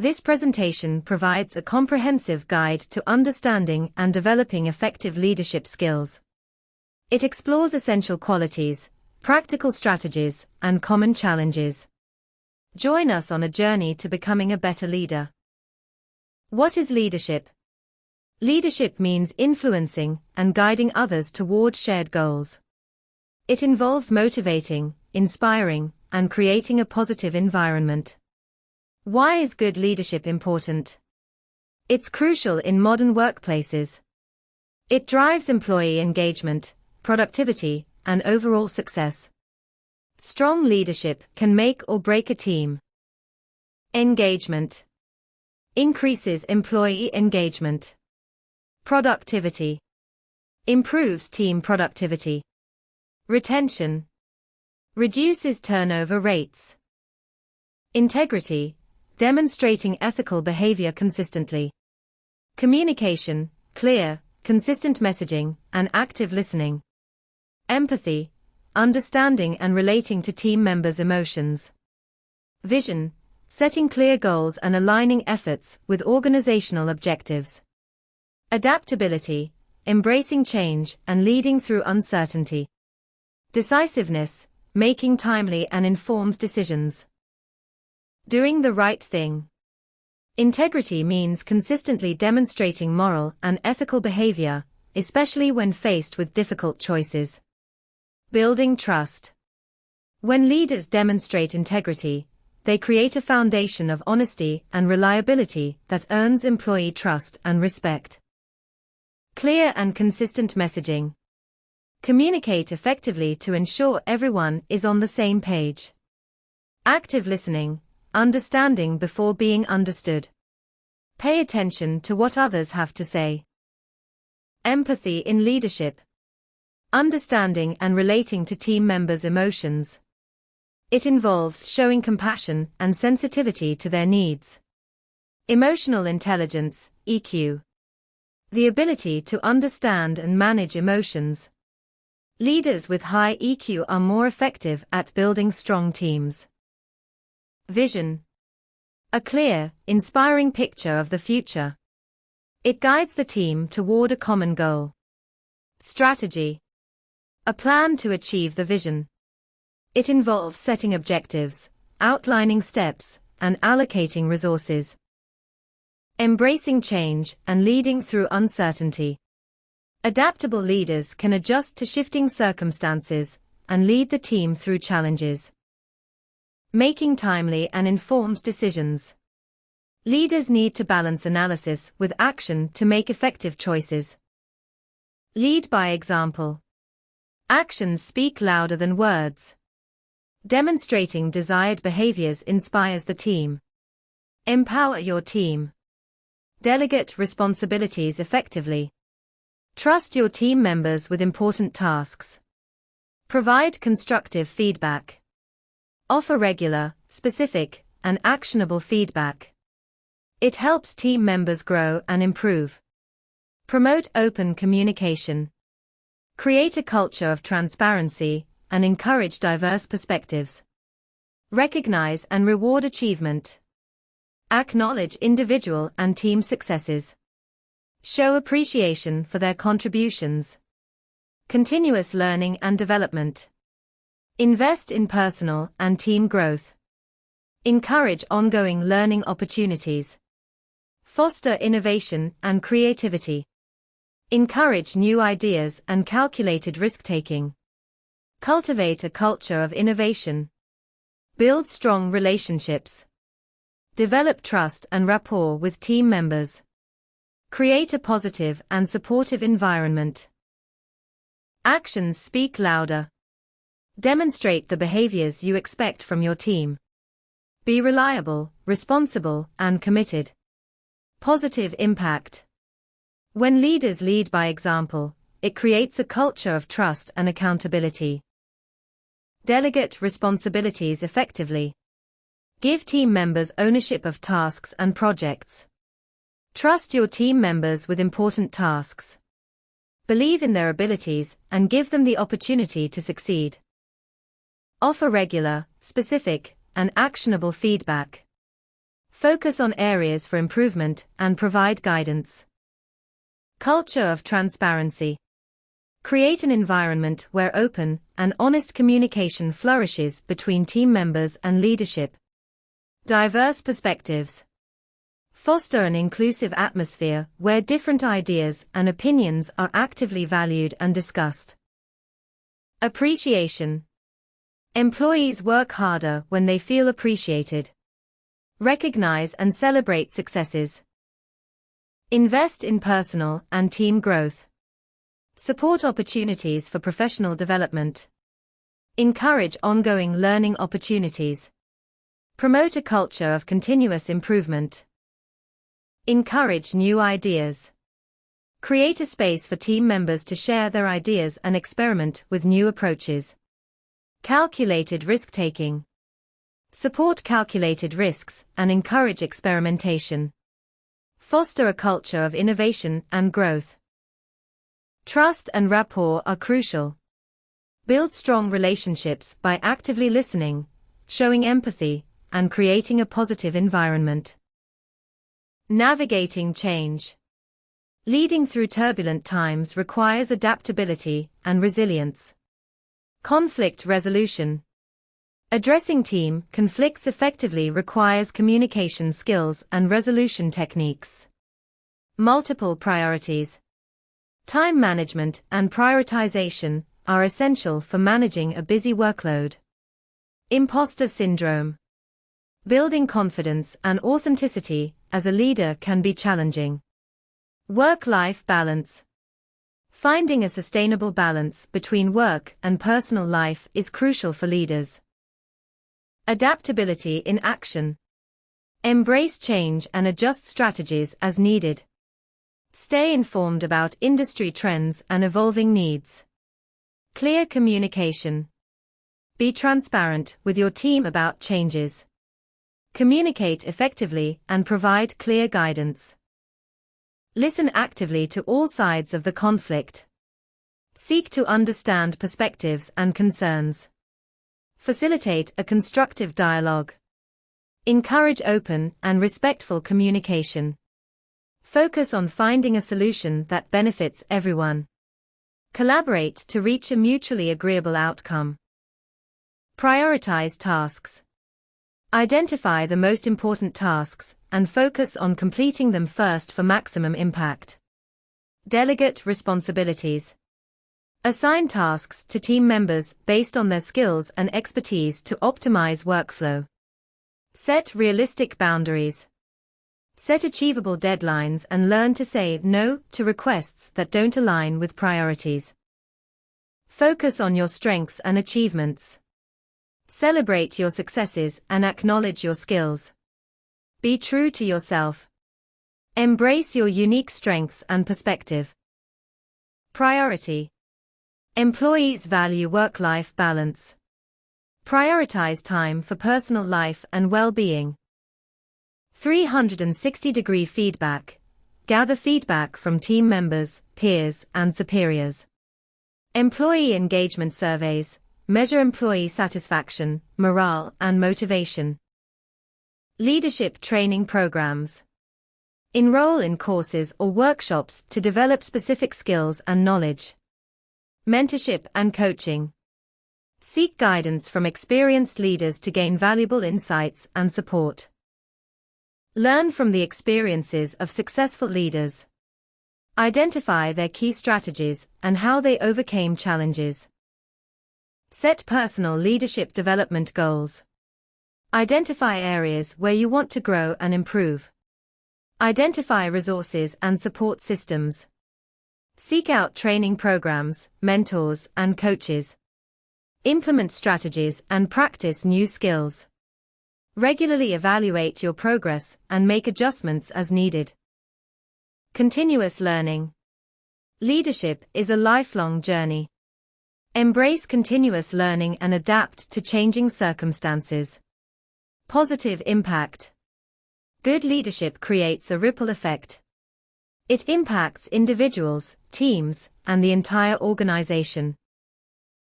This presentation provides a comprehensive guide to understanding and developing effective leadership skills. It explores essential qualities, practical strategies, and common challenges. Join us on a journey to becoming a better leader. What is leadership? Leadership means influencing and guiding others toward shared goals. It involves motivating, inspiring, and creating a positive environment. Why is good leadership important? It's crucial in modern workplaces. It drives employee engagement, productivity, and overall success. Strong leadership can make or break a team. Engagement increases employee engagement. Productivity improves team productivity. Retention reduces turnover rates. Integrity demonstrating ethical behavior consistently. Communication, clear, consistent messaging, and active listening. Empathy, understanding and relating to team members' emotions. Vision, setting clear goals and aligning efforts with organizational objectives. Adaptability, embracing change and leading through uncertainty. Decisiveness, making timely and informed decisions. Doing the right thing. Integrity means consistently demonstrating moral and ethical behavior, especially when faced with difficult choices. Building trust. When leaders demonstrate integrity, they create a foundation of honesty and reliability that earns employee trust and respect. Clear and consistent messaging. Communicate effectively to ensure everyone is on the same page. Active listening, understanding before being understood. Pay attention to what others have to say. Empathy in leadership. Understanding and relating to team members' emotions. It involves showing compassion and sensitivity to their needs. Emotional intelligence, EQ. The ability to understand and manage emotions. Leaders with high EQ are more effective at building strong teams. Vision. A clear, inspiring picture of the future. It guides the team toward a common goal. Strategy. A plan to achieve the vision. It involves setting objectives, outlining steps, and allocating resources. Embracing change and leading through uncertainty. Adaptable leaders can adjust to shifting circumstances and lead the team through challenges. Making timely and informed decisions. Leaders need to balance analysis with action to make effective choices. Lead by example. Actions speak louder than words. Demonstrating desired behaviors inspires the team. Empower your team. Delegate responsibilities effectively. Trust your team members with important tasks. Provide constructive feedback. Offer regular, specific, and actionable feedback. It helps team members grow and improve. Promote open communication. Create a culture of transparency and encourage diverse perspectives. Recognize and reward achievement. Acknowledge individual and team successes. Show appreciation for their contributions. Continuous learning and development. Invest in personal and team growth. Encourage ongoing learning opportunities. Foster innovation and creativity. Encourage new ideas and calculated risk-taking. Cultivate a culture of innovation. Build strong relationships. Develop trust and rapport with team members. Create a positive and supportive environment. Actions speak louder. Demonstrate the behaviors you expect from your team. Be reliable, responsible, and committed. Positive impact. When leaders lead by example, it creates a culture of trust and accountability. Delegate responsibilities effectively. Give team members ownership of tasks and projects. Trust your team members with important tasks. Believe in their abilities and give them the opportunity to succeed. Offer regular, specific, and actionable feedback. Focus on areas for improvement and provide guidance. Culture of transparency. Create an environment where open and honest communication flourishes between team members and leadership. Diverse perspectives. Foster an inclusive atmosphere where different ideas and opinions are actively valued and discussed. Appreciation. Employees work harder when they feel appreciated. Recognize and celebrate successes. Invest in personal and team growth. Support opportunities for professional development. Encourage ongoing learning opportunities. Promote a culture of continuous improvement. Encourage new ideas. Create a space for team members to share their ideas and experiment with new approaches. Calculated risk-taking. Support calculated risks and encourage experimentation. Foster a culture of innovation and growth. Trust and rapport are crucial. Build strong relationships by actively listening, showing empathy, and creating a positive environment. Navigating change. Leading through turbulent times requires adaptability and resilience. Conflict resolution. Addressing team conflicts effectively requires communication skills and resolution techniques. Multiple priorities. Time management and prioritization are essential for managing a busy workload. Imposter syndrome. Building confidence and authenticity as a leader can be challenging. Work-life balance. Finding a sustainable balance between work and personal life is crucial for leaders. Adaptability in action. Embrace change and adjust strategies as needed. Stay informed about industry trends and evolving needs. Clear communication. Be transparent with your team about changes. Communicate effectively and provide clear guidance. Listen actively to all sides of the conflict. Seek to understand perspectives and concerns. Facilitate a constructive dialogue. Encourage open and respectful communication. Focus on finding a solution that benefits everyone. Collaborate to reach a mutually agreeable outcome. Prioritize tasks. Identify the most important tasks and focus on completing them first for maximum impact. Delegate responsibilities. Assign tasks to team members based on their skills and expertise to optimize workflow. Set realistic boundaries. Set achievable deadlines and learn to say no to requests that don't align with priorities. Focus on your strengths and achievements. Celebrate your successes and acknowledge your skills. Be true to yourself. Embrace your unique strengths and perspective. Priority. Employees value work-life balance. Prioritize time for personal life and well-being. 360-degree feedback. Gather feedback from team members, peers, and superiors. Employee engagement surveys. Measure employee satisfaction, morale, and motivation. Leadership training programs. Enroll in courses or workshops to develop specific skills and knowledge. Mentorship and coaching. Seek guidance from experienced leaders to gain valuable insights and support. Learn from the experiences of successful leaders. Identify their key strategies and how they overcame challenges. Set personal leadership development goals. Identify areas where you want to grow and improve. Identify resources and support systems. Seek out training programs, mentors, and coaches. Implement strategies and practice new skills. Regularly evaluate your progress and make adjustments as needed. Continuous learning. Leadership is a lifelong journey. Embrace continuous learning and adapt to changing circumstances. Positive impact. Good leadership creates a ripple effect. It impacts individuals, teams, and the entire organization.